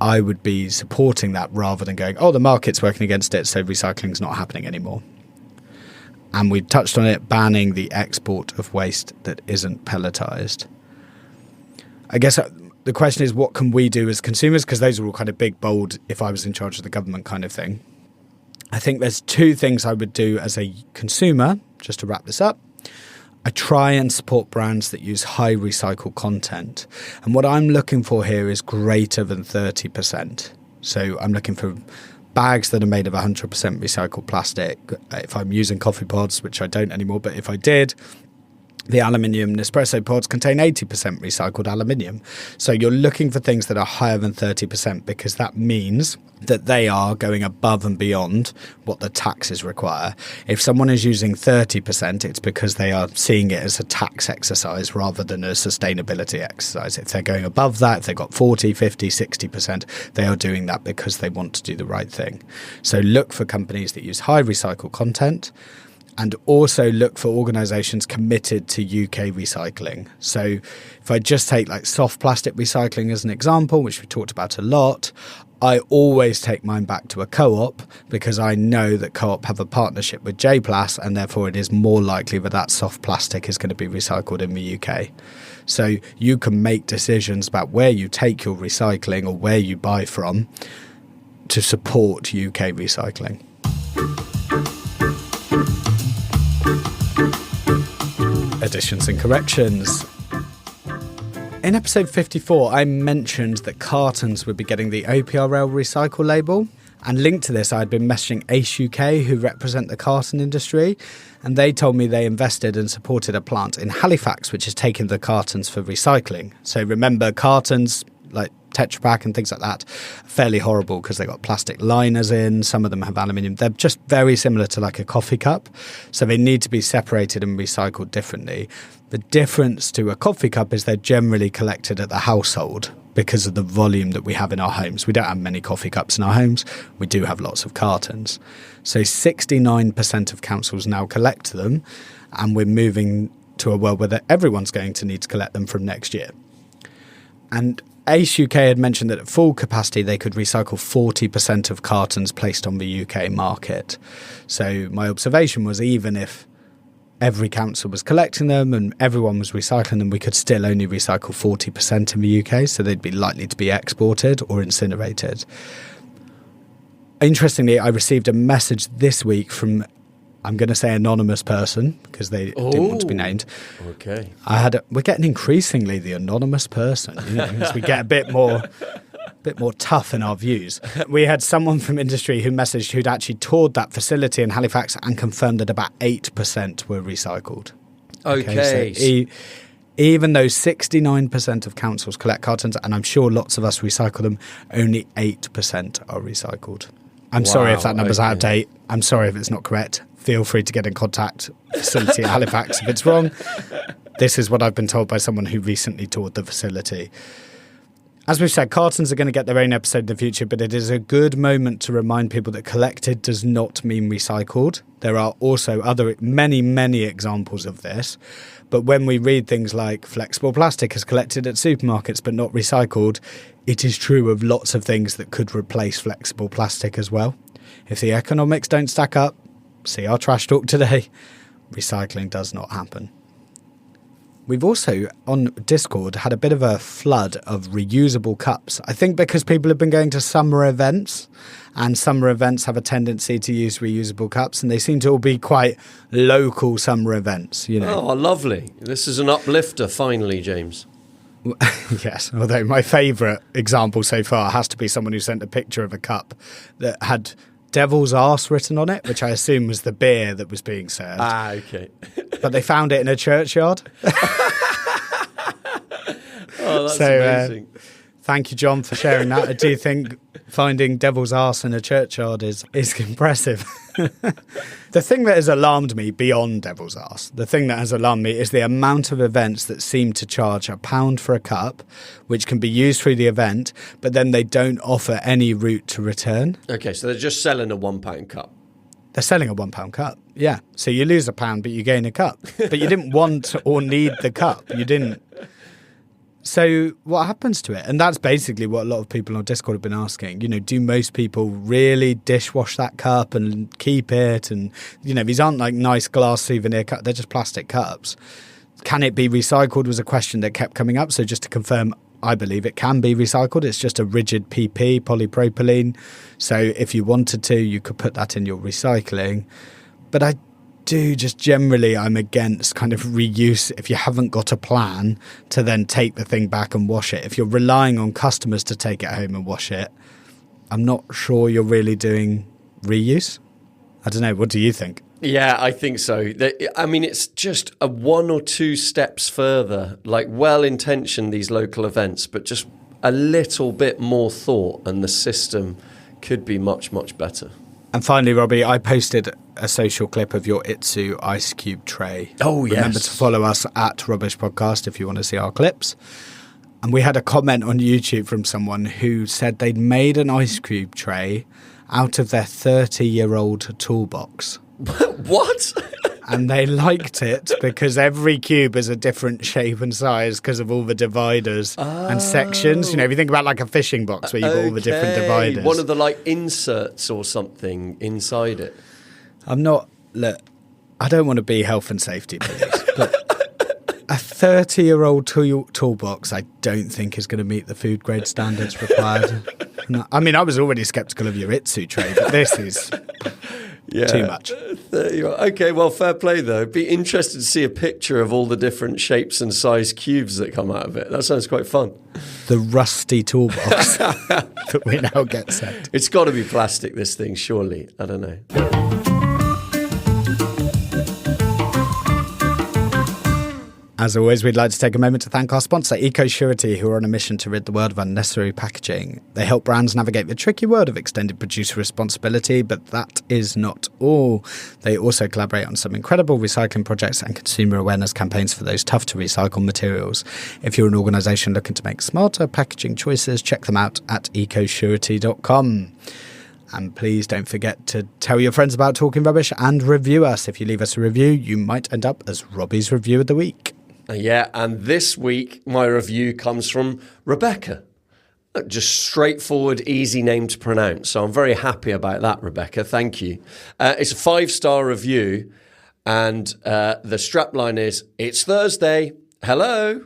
I would be supporting that rather than going, oh, the market's working against it, so recycling's not happening anymore. And we touched on it, banning the export of waste that isn't pelletized. I guess the question is, what can we do as consumers? Because those are all kind of big, bold, if I was in charge of the government kind of thing. I think there's two things I would do as a consumer, just to wrap this up. I try and support brands that use high recycled content. And what I'm looking for here is greater than 30%. So I'm looking for bags that are made of 100% recycled plastic. If I'm using coffee pods, which I don't anymore, but if I did, the aluminium Nespresso pods contain 80% recycled aluminium. So you're looking for things that are higher than 30%, because that means that they are going above and beyond what the taxes require. If someone is using 30%, it's because they are seeing it as a tax exercise rather than a sustainability exercise. If they're going above that, if they've got 40, 50, 60%, they are doing that because they want to do the right thing. So look for companies that use high recycled content. and also look for organisations committed to UK recycling. So if I just take like soft plastic recycling as an example, which we talked about a lot, I always take mine back to a co-op because I know that co-op have a partnership with J-Plas, and therefore it is more likely that that soft plastic is going to be recycled in the UK. So you can make decisions about where you take your recycling or where you buy from to support UK recycling. Additions and corrections. In episode 54, I mentioned that cartons would be getting the OPRL recycle label. And linked to this, I'd been messaging Ace UK, who represent the carton industry. And they told me they invested and supported a plant in Halifax, which is taking the cartons for recycling. So remember, cartons like Tetra Pak and things like that are fairly horrible because they've got plastic liners in. Some of them have aluminium. They're just very similar to like a coffee cup. So they need to be separated and recycled differently. The difference to a coffee cup is they're generally collected at the household because of the volume that we have in our homes. We don't have many coffee cups in our homes. We do have lots of cartons. So 69% of councils now collect them, and we're moving to a world where everyone's going to need to collect them from next year. And Ace UK had mentioned that at full capacity they could recycle 40% of cartons placed on the UK market. So my observation was, even if every council was collecting them and everyone was recycling them, we could still only recycle 40% in the UK, so they'd be likely to be exported or incinerated. Interestingly, I received a message this week from, I'm going to say anonymous person, because they didn't want to be named. Okay. We're getting increasingly the anonymous person, as we get a bit more tough in our views. We had someone from industry who messaged who'd actually toured that facility in Halifax and confirmed that about 8% were recycled. Okay. So even though 69% of councils collect cartons, and I'm sure lots of us recycle them, only 8% are recycled. I'm sorry if that number's out of date. I'm sorry if it's not correct. Feel free to get in contact, facility at Halifax, if it's wrong. This is what I've been told by someone who recently toured the facility. As we've said, cartons are going to get their own episode in the future, but it is a good moment to remind people that collected does not mean recycled. There are also many examples of this. But when we read things like flexible plastic is collected at supermarkets but not recycled, it is true of lots of things that could replace flexible plastic as well. If the economics don't stack up, see our trash talk today, recycling does not happen. We've also, on Discord, had a bit of a flood of reusable cups. I think because people have been going to summer events, and summer events have a tendency to use reusable cups, and they seem to all be quite local summer events, Oh, lovely. This is an uplifter, finally, James. Yes, although my favourite example so far has to be someone who sent a picture of a cup that had Devil's Arse written on it, which I assume was the beer that was being served. Ah, okay. But they found it in a churchyard. Oh, that's amazing. Thank you, John, for sharing that. I do think finding Devil's Arse in a churchyard is impressive. The thing that has alarmed me beyond Devil's Arse, the thing that has alarmed me is the amount of events that seem to charge £1 for a cup, which can be used through the event, but then they don't offer any route to return. Okay, so they're just selling a £1 cup. They're selling a £1 cup, yeah. So you lose £1, but you gain a cup. But you didn't want or need the cup. You didn't. So what happens to it? And that's basically what a lot of people on Discord have been asking. Do most people really dishwash that cup and keep it? And, these aren't like nice glass souvenir cups. They're just plastic cups. Can it be recycled was a question that kept coming up. So just to confirm, I believe it can be recycled. It's just a rigid PP, polypropylene. So if you wanted to, you could put that in your recycling. But I do just generally, I'm against kind of reuse if you haven't got a plan to then take the thing back and wash it. If you're relying on customers to take it home and wash it, I'm not sure you're really doing reuse. I don't know. What do you think? Yeah, I think so. I mean, it's just a 1 or 2 steps further, like well-intentioned, these local events, but just a little bit more thought and the system could be much, much better. And finally, Robbie, I posted a social clip of your Itsu ice cube tray. Oh, yes. Remember to follow us at Rubbish Podcast if you want to see our clips. And we had a comment on YouTube from someone who said they'd made an ice cube tray out of their 30-year-old toolbox. What? And they liked it because every cube is a different shape and size because of all the dividers and sections. You know, if you think about like a fishing box where you've got all the different dividers. One of the like inserts or something inside it. Look, I don't want to be health and safety police, but a 30-year-old toolbox I don't think is going to meet the food grade standards required. I mean, I was already sceptical of your Itsu tray, but this is too much. Okay, well, fair play, though. Be interested to see a picture of all the different shapes and size cubes that come out of it. That sounds quite fun. The rusty toolbox that we now get sent. It's got to be plastic, this thing, surely. I don't know. As always, we'd like to take a moment to thank our sponsor, EcoSurety, who are on a mission to rid the world of unnecessary packaging. They help brands navigate the tricky world of extended producer responsibility, but that is not all. They also collaborate on some incredible recycling projects and consumer awareness campaigns for those tough-to-recycle materials. If you're an organisation looking to make smarter packaging choices, check them out at ecosurety.com. And please don't forget to tell your friends about Talking Rubbish and review us. If you leave us a review, you might end up as Robbie's Review of the Week. Yeah, and this week my review comes from Rebecca. Just straightforward, easy name to pronounce. So I'm very happy about that, Rebecca. Thank you. It's a 5-star review, and the strapline is, "It's Thursday. Hello.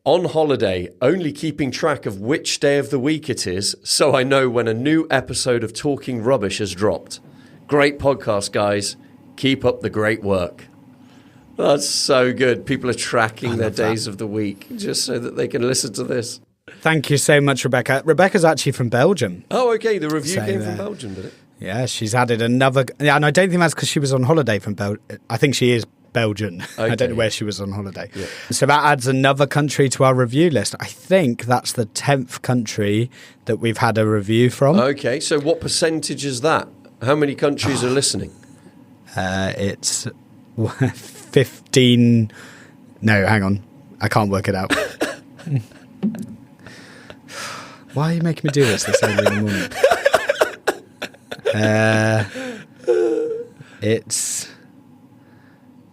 On holiday, only keeping track of which day of the week it is, so I know when a new episode of Talking Rubbish has dropped. Great podcast, guys. Keep up the great work." That's so good. People are tracking their days of the week just so that they can listen to this. Thank you so much, Rebecca. Rebecca's actually from Belgium. Oh, okay. The review came from Belgium, did it? Yeah, she's added another... Yeah, and I don't think that's because she was on holiday from Belgium. I think she is Belgian. Okay. I don't know where she was on holiday. Yeah. So that adds another country to our review list. I think that's the 10th country that we've had a review from. Okay, so what percentage is that? How many countries are listening? It's 15... No, hang on. I can't work it out. Why are you making me do this early in the morning? It's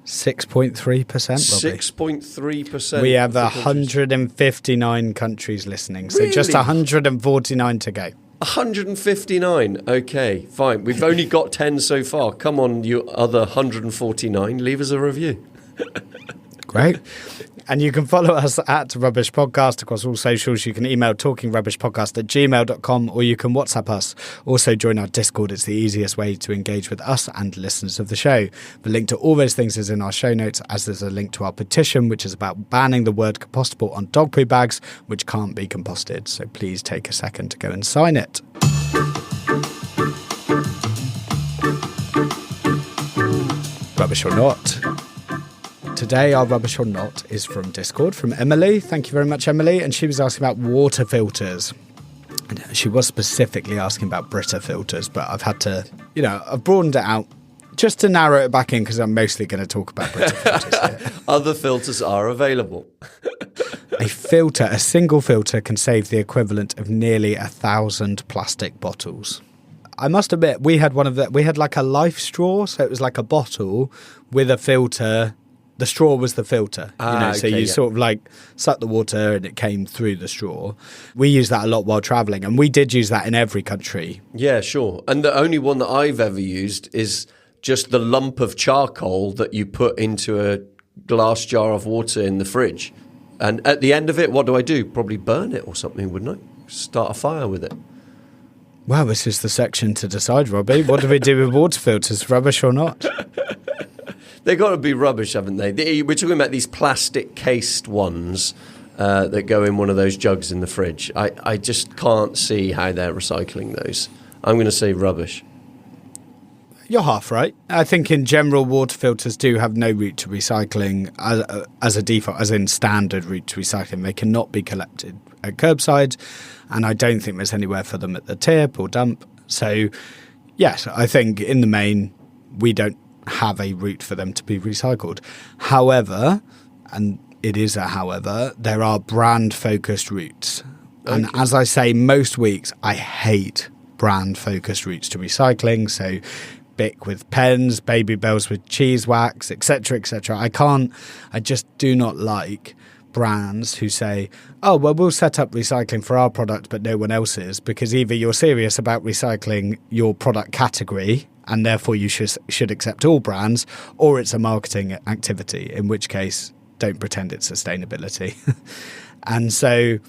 6.3%, Robbie. 6.3%. We have 159 countries listening, so really? Just 149 to go. 159. Okay, fine. We've only got 10 so far. Come on, you other 149. Leave us a review. Great. And you can follow us at Rubbish Podcast across all socials. You can email talkingrubbishpodcast@gmail.com, or you can WhatsApp us. Also join our Discord. It's the easiest way to engage with us and listeners of the show. The link to all those things is in our show notes, as there's a link to our petition, which is about banning the word compostable on dog poo bags, which can't be composted. So please take a second to go and sign it. Rubbish or not? Today, our Rubbish or Not is from Discord, from Emily. Thank you very much, Emily. And she was asking about water filters. And she was specifically asking about Brita filters, but I've had to, I've broadened it out just to narrow it back in because I'm mostly going to talk about Brita filters here. Other filters are available. A single filter can save the equivalent of nearly 1,000 plastic bottles. I must admit, we had like a life straw, so it was like a bottle with a filter. The straw was the filter, so you sort of like suck the water and it came through the straw. We use that a lot while travelling, and we did use that in every country. Yeah, sure. And the only one that I've ever used is just the lump of charcoal that you put into a glass jar of water in the fridge. And at the end of it, what do I do? Probably burn it or something, wouldn't I? Start a fire with it. Well, this is the section to decide, Robbie. What do we do with water filters, rubbish or not? They've got to be rubbish, haven't they? We're talking about these plastic-cased ones that go in one of those jugs in the fridge. I just can't see how they're recycling those. I'm going to say rubbish. You're half right. I think in general, water filters do have no route to recycling as a default, as in standard route to recycling. They cannot be collected at curbside, and I don't think there's anywhere for them at the tip or dump. So, yes, I think in the main, we don't have a route for them to be recycled. However, and it is a however, there are brand-focused routes. Okay. And as I say most weeks, I hate brand-focused routes to recycling. So Bic with pens, Baby Bells with cheese wax, etc., etc. I just do not like brands who say, oh, well, we'll set up recycling for our product, but no one else's, because either you're serious about recycling your product category and therefore you should accept all brands, or it's a marketing activity, in which case don't pretend it's sustainability. And so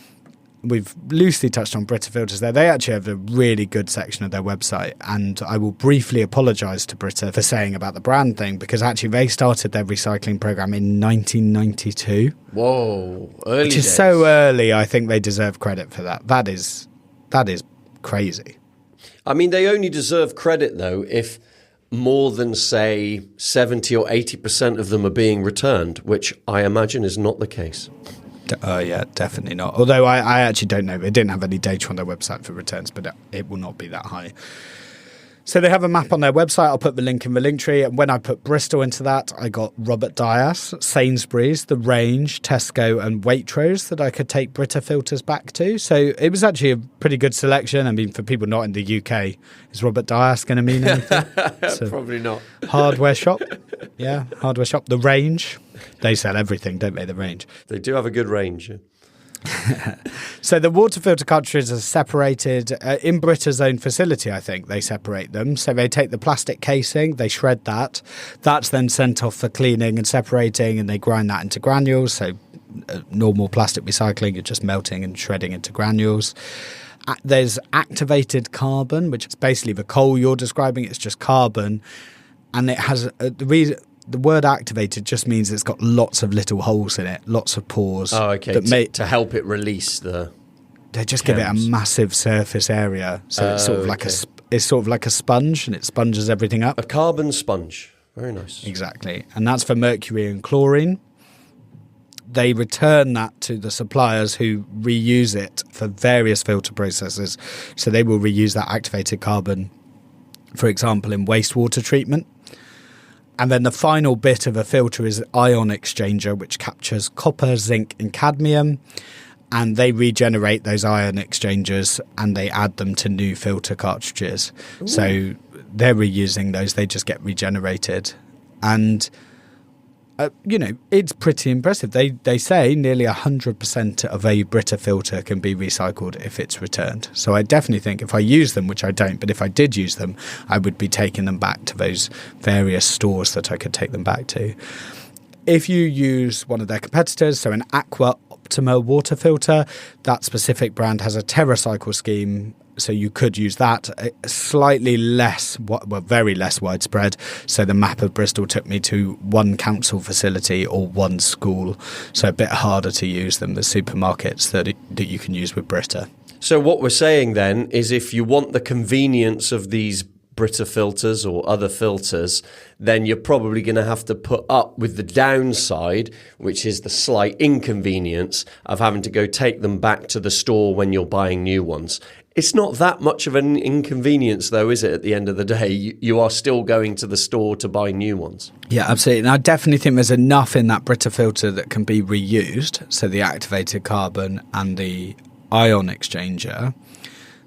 we've loosely touched on Brita Filters there. They actually have a really good section of their website, and I will briefly apologise to Brita for saying about the brand thing, because actually they started their recycling programme in 1992. Whoa, early which is days. So early. I think they deserve credit for that. That is crazy. I mean, they only deserve credit, though, if more than, say, 70 or 80% of them are being returned, which I imagine is not the case. Yeah, definitely not. Although I actually don't know. They didn't have any data on their website for returns, but it will not be that high. So they have a map on their website. I'll put the link in the link tree. And when I put Bristol into that, I got Robert Dias, Sainsbury's, The Range, Tesco and Waitrose that I could take Brita Filters back to. So it was actually a pretty good selection. I mean, for people not in the UK, is Robert Dias going to mean anything? Probably not. Hardware shop. Yeah, hardware shop. The Range. They sell everything, don't they, The Range? They do have a good range. So the water filter cartridges are separated in Brita's own facility. I think they separate them. So they take the plastic casing, they shred that. That's then sent off for cleaning and separating, and they grind that into granules. So normal plastic recycling, you're just melting and shredding into granules. There's activated carbon, which is basically the coal you're describing. It's just carbon, and it has the word activated just means it's got lots of little holes in it, lots of pores. Oh, okay. To help it release the. They just give it a massive surface area, so it's sort of like a sponge, and it sponges everything up. A carbon sponge. Very nice. Exactly, and that's for mercury and chlorine. They return that to the suppliers who reuse it for various filter processes. So they will reuse that activated carbon, for example, in wastewater treatment. And then the final bit of a filter is ion exchanger, which captures copper, zinc and cadmium. And they regenerate those ion exchangers and they add them to new filter cartridges. Ooh. So they're reusing those. They just get regenerated. And, it's pretty impressive. They say nearly 100% of a Brita filter can be recycled if it's returned. So I definitely think if I use them, which I don't, but if I did use them, I would be taking them back to those various stores that I could take them back to. If you use one of their competitors, so an Aqua Optima water filter, that specific brand has a TerraCycle scheme. So you could use that, slightly less, very less widespread. So the map of Bristol took me to one council facility or one school. So a bit harder to use than the supermarkets that you can use with Brita. So what we're saying then is if you want the convenience of these Brita filters or other filters, then you're probably going to have to put up with the downside, which is the slight inconvenience of having to go take them back to the store when you're buying new ones. It's not that much of an inconvenience, though, is it, at the end of the day? You are still going to the store to buy new ones. Yeah, absolutely. And I definitely think there's enough in that Brita filter that can be reused, so the activated carbon and the ion exchanger,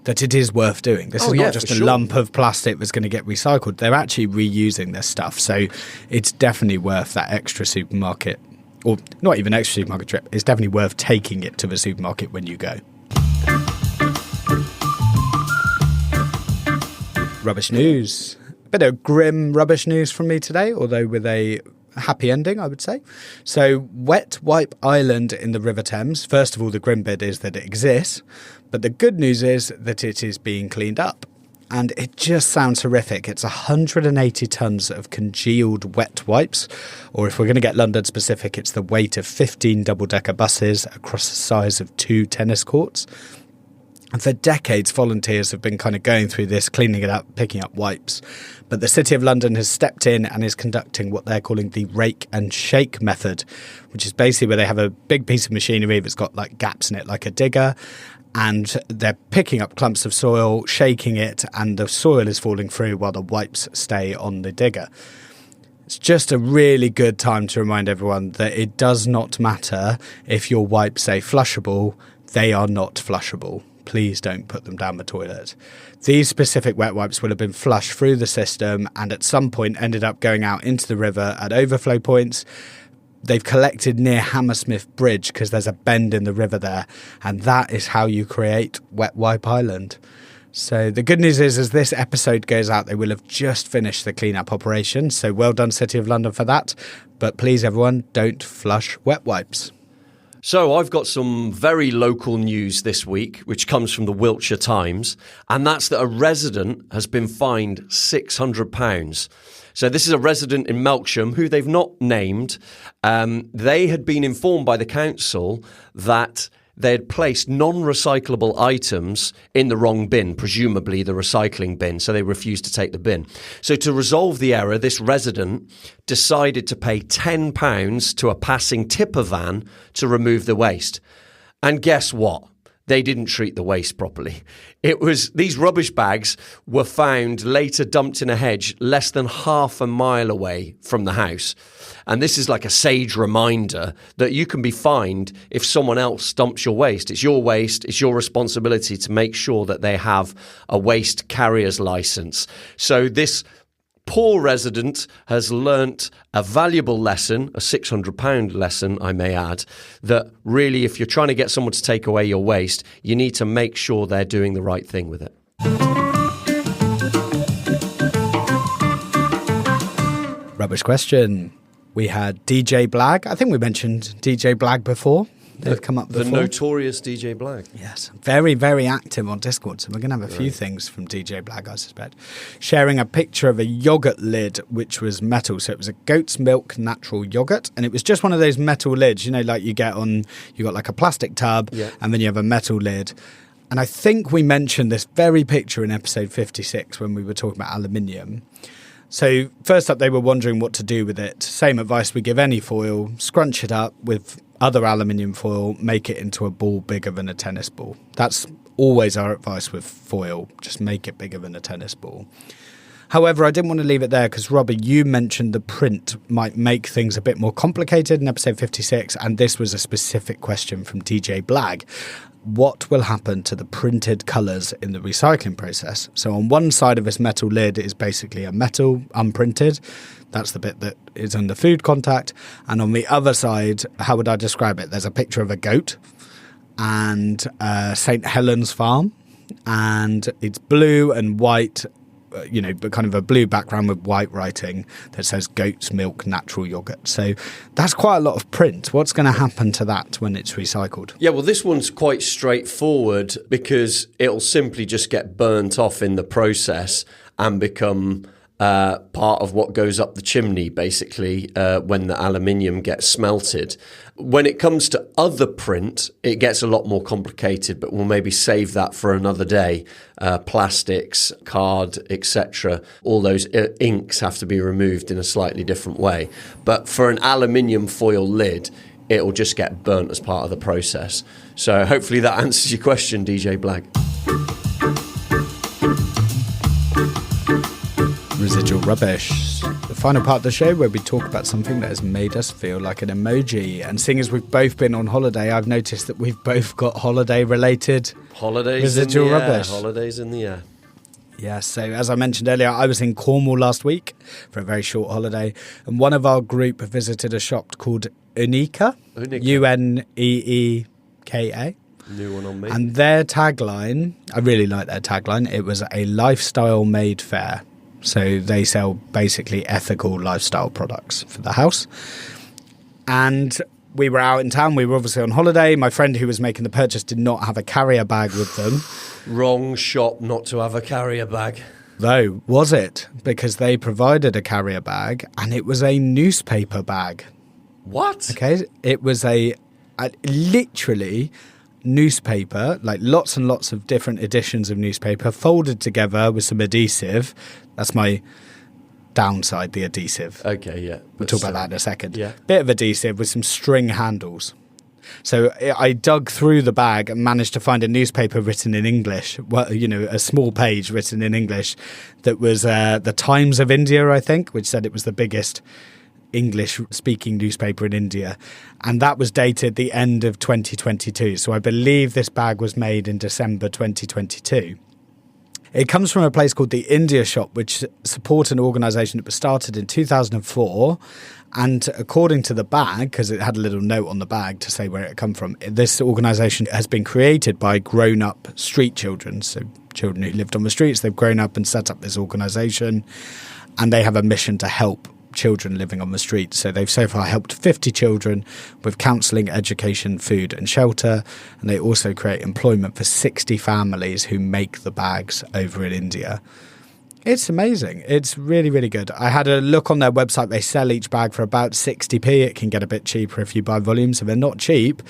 that it is worth doing. This is not just a lump of plastic that's going to get recycled. They're actually reusing this stuff. So it's definitely worth that extra supermarket, or not even extra supermarket trip. It's definitely worth taking it to the supermarket when you go. Rubbish news. A bit of grim rubbish news from me today, although with a happy ending, I would say. So, Wet Wipe Island in the River Thames. First of all, the grim bit is that it exists, but the good news is that it is being cleaned up. And it just sounds horrific. It's 180 tonnes of congealed wet wipes, or if we're going to get London specific, it's the weight of 15 double-decker buses across the size of 2 tennis courts. And for decades, volunteers have been kind of going through this, cleaning it up, picking up wipes. But the City of London has stepped in and is conducting what they're calling the rake and shake method, which is basically where they have a big piece of machinery that's got like gaps in it, like a digger, and they're picking up clumps of soil, shaking it, and the soil is falling through while the wipes stay on the digger. It's just a really good time to remind everyone that it does not matter if your wipes say flushable, they are not flushable. please don't put them down the toilet. These specific wet wipes will have been flushed through the system and at some point ended up going out into the river at overflow points. They've collected near Hammersmith Bridge because there's a bend in the river there, and that is how you create Wet Wipe Island. So the good news is, as this episode goes out, they will have just finished the cleanup operation. So well done, City of London, for that. But please, everyone, don't flush wet wipes. So I've got some very local news this week, which comes from the Wiltshire Times, and that's that a resident has been fined £600. So this is a resident in Melksham who they've not named. They had been informed by the council that they had placed non-recyclable items in the wrong bin, presumably the recycling bin, so they refused to take the bin. So to resolve the error, this resident decided to pay £10 to a passing tipper van to remove the waste. And guess what? They didn't treat the waste properly. These rubbish bags were found later dumped in a hedge less than half a mile away from the house. And this is like a sage reminder that you can be fined if someone else dumps your waste. It's your waste. It's your responsibility to make sure that they have a waste carrier's license. So this poor resident has learnt a valuable lesson, a £600 lesson, I may add, that really if you're trying to get someone to take away your waste, you need to make sure they're doing the right thing with it. Rubbish question. We had DJ Blag. I think we mentioned DJ Blag before. They've come up before. The notorious DJ Blag. Yes, very, very active on Discord. So we're going to have a few things from DJ Blag, I suspect. Sharing a picture of a yoghurt lid, which was metal. So it was a goat's milk natural yoghurt. And it was just one of those metal lids, you know, like you got like a plastic tub and then you have a metal lid. And I think we mentioned this very picture in episode 56 when we were talking about aluminium. So first up, they were wondering what to do with it. Same advice we give any foil, scrunch it up with other aluminium foil, make it into a ball bigger than a tennis ball. That's always our advice with foil, just make it bigger than a tennis ball. However, I didn't want to leave it there because, Robbie, you mentioned the print might make things a bit more complicated in episode 56, and this was a specific question from DJ Blag. What will happen to the printed colours in the recycling process? So on one side of this metal lid is basically a metal unprinted. That's the bit that is on the food contact. And on the other side, how would I describe it? There's a picture of a goat and St. Helens Farm. And it's blue and white, but kind of a blue background with white writing that says goat's milk natural yogurt. So that's quite a lot of print. What's going to happen to that when it's recycled? Yeah, well, this one's quite straightforward because it'll simply just get burnt off in the process and become part of what goes up the chimney, basically, when the aluminium gets smelted. When it comes to other print, it gets a lot more complicated, but we'll maybe save that for another day. Plastics, card, etc. All those inks have to be removed in a slightly different way. But for an aluminium foil lid, it'll just get burnt as part of the process. So hopefully that answers your question, DJ Blag. Residual Rubbish, the final part of the show where we talk about something that has made us feel like an emoji. And seeing as we've both been on holiday, I've noticed that we've both got holiday-related residual rubbish. Holidays in the air. Yeah, so as I mentioned earlier, I was in Cornwall last week for a very short holiday, and one of our group visited a shop called Uneeka. Uneeka. New one on me. And their tagline, I really like their tagline, it was a lifestyle made fair. So they sell basically ethical lifestyle products for the house. And we were out in town. We were obviously on holiday. My friend who was making the purchase did not have a carrier bag with them. Wrong shop not to have a carrier bag. Though, was it? Because they provided a carrier bag and it was a newspaper bag. What? Okay. It was a literally newspaper, like lots and lots of different editions of newspaper folded together with some adhesive. That's my downside, the adhesive. Okay, yeah. We'll talk about that in a second. Yeah. Bit of adhesive with some string handles. So I dug through the bag and managed to find a newspaper written in English, a small page written in English that was the Times of India, I think, which said it was the biggest English-speaking newspaper in India. And that was dated the end of 2022. So I believe this bag was made in December 2022. It comes from a place called the India Shop, which supports an organisation that was started in 2004. And according to the bag, because it had a little note on the bag to say where it had come from, this organisation has been created by grown-up street children. So children who lived on the streets, they've grown up and set up this organisation. And they have a mission to help children living on the streets. So they've so far helped 50 children with counselling, education, food and shelter. And they also create employment for 60 families who make the bags over in India. It's amazing. It's really, really good. I had a look on their website. They sell each bag for about 60p. It can get a bit cheaper if you buy volume. So they're not cheap,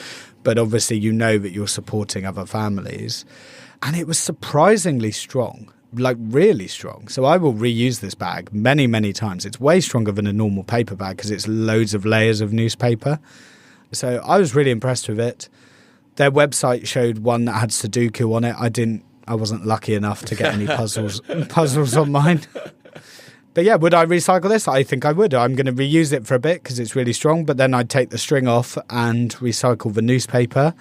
but obviously you know that you're supporting other families. And it was surprisingly strong. Like really strong. So I will reuse this bag many, many times. It's way stronger than a normal paper bag because it's loads of layers of newspaper. So I was really impressed with it. Their website showed one that had Sudoku on it. I wasn't lucky enough to get any puzzles on mine. But yeah, would I recycle this? I think I would. I'm going to reuse it for a bit because it's really strong, but then I'd take the string off and recycle the newspaper.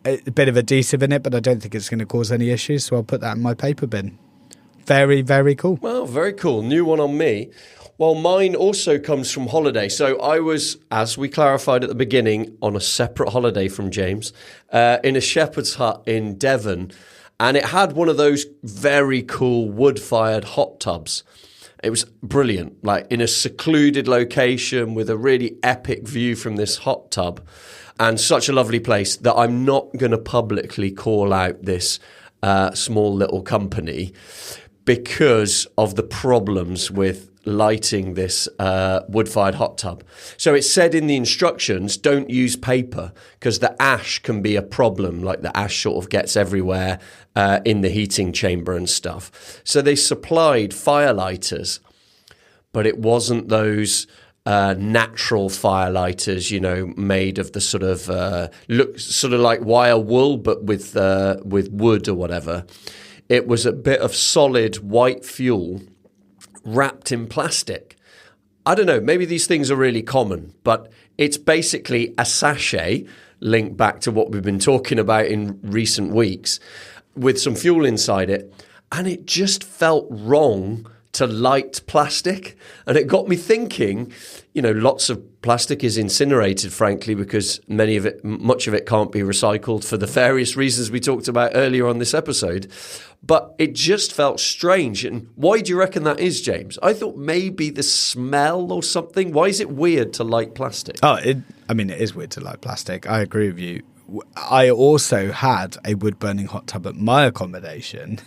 A bit of adhesive in it, but I don't think it's going to cause any issues, so I'll put that in my paper bin. Very, very cool. Well, very cool. New one on me. Well, mine also comes from holiday. So I was, as we clarified at the beginning, on a separate holiday from James, in a shepherd's hut in Devon. And it had one of those very cool wood-fired hot tubs. It was brilliant, like in a secluded location with a really epic view from this hot tub. And such a lovely place that I'm not going to publicly call out this small little company because of the problems with lighting this wood-fired hot tub. So it said in the instructions, don't use paper because the ash can be a problem, like the ash sort of gets everywhere in the heating chamber and stuff. So they supplied firelighters, but it wasn't those natural firelighters, made of the sort of look sort of like wire wool, but with wood or whatever. It was a bit of solid white fuel wrapped in plastic. I don't know, maybe these things are really common, but it's basically a sachet linked back to what we've been talking about in recent weeks with some fuel inside it. And it just felt wrong to light plastic. And it got me thinking, lots of plastic is incinerated, frankly, because much of it can't be recycled for the various reasons we talked about earlier on this episode. But it just felt strange. And why do you reckon that is, James? I thought maybe the smell or something. Why is it weird to light plastic? It is weird to light plastic. I agree with you. I also had a wood-burning hot tub at my accommodation,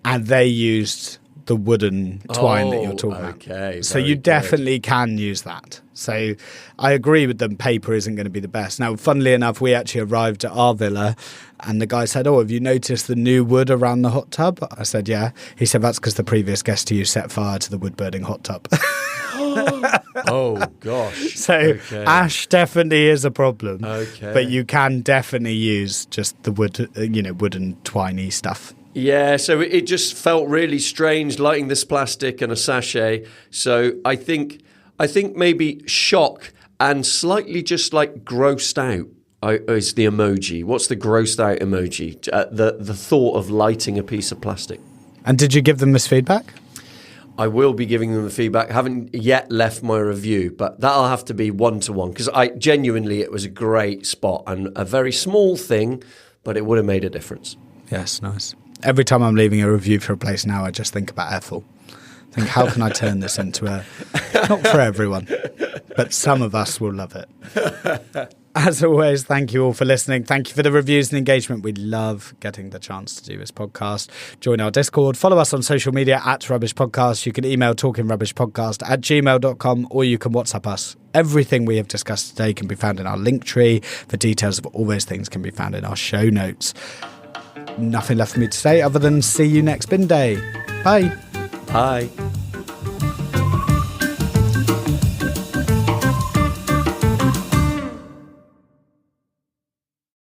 and they used the wooden twine that you're talking about. Okay, so you definitely can use that. So I agree with them, paper isn't going to be the best. Now, funnily enough, we actually arrived at our villa and the guy said, have you noticed the new wood around the hot tub? I said, yeah. He said, that's because the previous guest to you set fire to the wood-burning hot tub. Oh, gosh. So ash definitely is a problem. Okay. But you can definitely use just the wood, wooden twiney stuff. Yeah, so it just felt really strange lighting this plastic and a sachet. So I think maybe shock and slightly just like grossed out is the emoji. What's the grossed out emoji? The thought of lighting a piece of plastic. And did you give them this feedback? I will be giving them the feedback. I haven't yet left my review, but that'll have to be one-to-one because it was a great spot and a very small thing, but it would have made a difference. Yes, nice. Every time I'm leaving a review for a place now, I just think about Ethel. Think, how can I turn this into not for everyone, but some of us will love it. As always, thank you all for listening. Thank you for the reviews and engagement. We love getting the chance to do this podcast. Join our Discord. Follow us on social media @Rubbish Podcast. You can email talkingrubbishpodcast@gmail.com or you can WhatsApp us. Everything we have discussed today can be found in our link tree. The details of all those things can be found in our show notes. Nothing left for me to say other than see you next bin day. Bye. Bye.